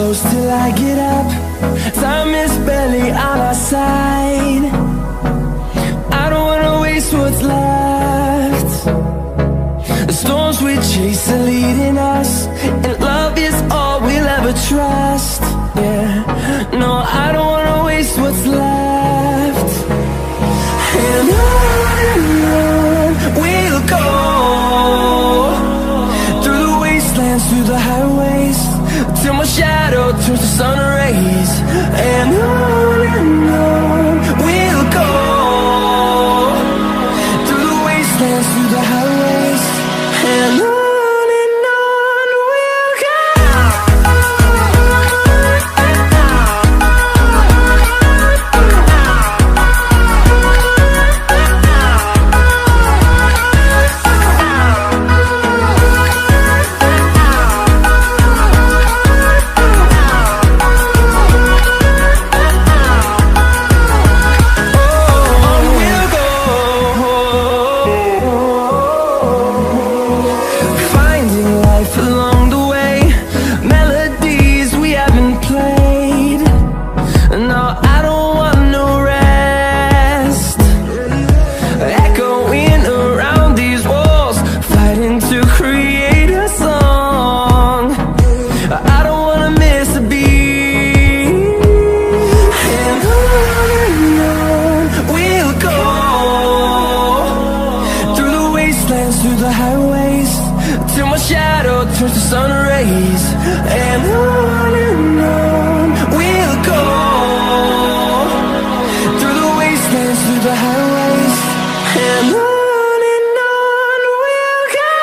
close till I get up. Time is barely on our side. I don't wanna waste what's left. The storms we chase are leading us, and love is all we'll ever trust. Yeah, no, I don't wanna waste what's left. And on we'll go, through the wastelands, through the highways, till my shadow turns to sun rays. And on we'll go, through the wastelands, through the highways, and on we'll go. Through the highways, till my shadow turns to sun rays. And on we'll go, through the wastelands, through the highways, and on we'll go.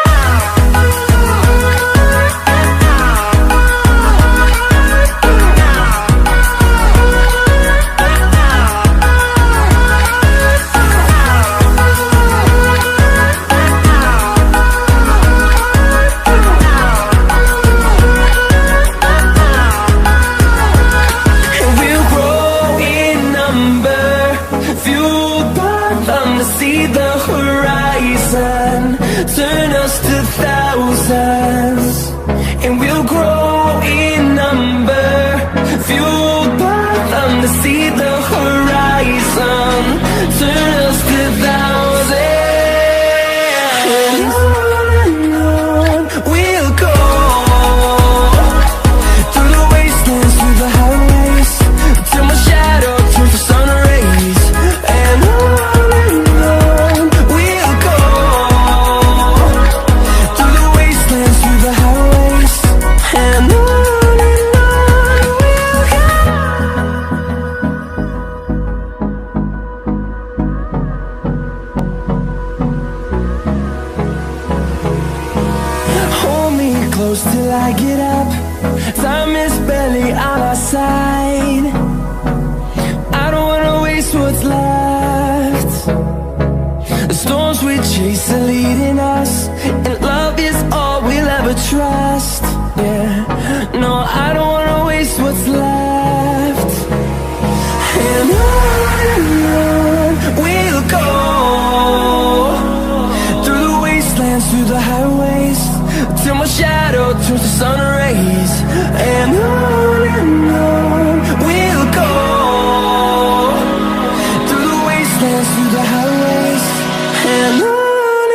See the horizon, turn us to thousands, and we'll grow in number, fueled by them to see the horizon, turn us to thousands. And on we'll go, through the wastelands, through the highways, till my shadow turns to sun rays. And on close till I get up. Time is barely on our side. I don't wanna waste what's left. The storms we chase are leading us, and love is all we'll ever trust. Yeah, no, I don't wanna waste what's left. And on we'll go, through the wastelands, through the highways, till my shadow turns to sun rays. And on we'll go, through the wastelands, through the highways, and on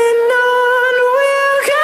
we'll go.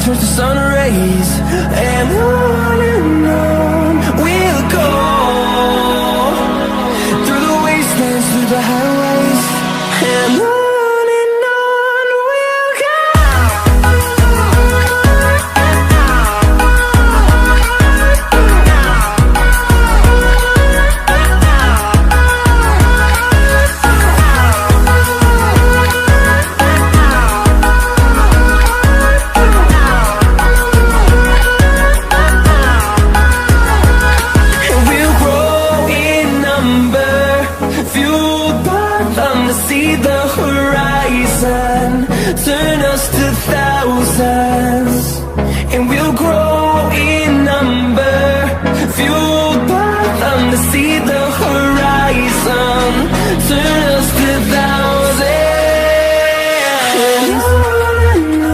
Turns to sun rays, and on we'll go. see the horizon, turn us to thousands. And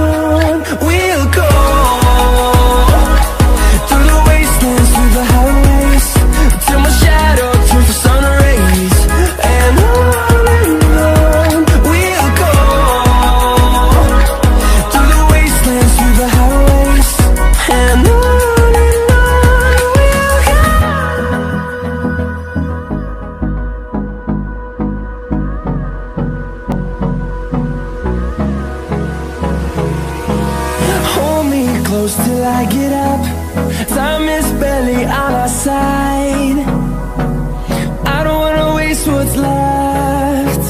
on we'll go, through the wastelands, through the highways, till my shadow turns to sun rays. And on we'll go, through the wastelands, through the highways. And on we'll go. Hold me close till I get up. Time is barely on our side. I don't wanna waste what's left.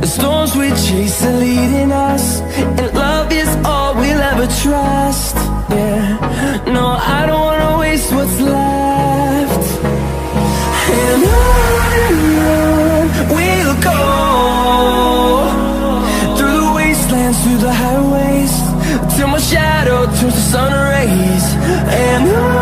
The storms we chase are leading us, and love is all we'll ever trust. Yeah, no, I don't wanna waste what's left. And on we'll go, through the wastelands, through the highways, till my shadow turns to sun rays. And on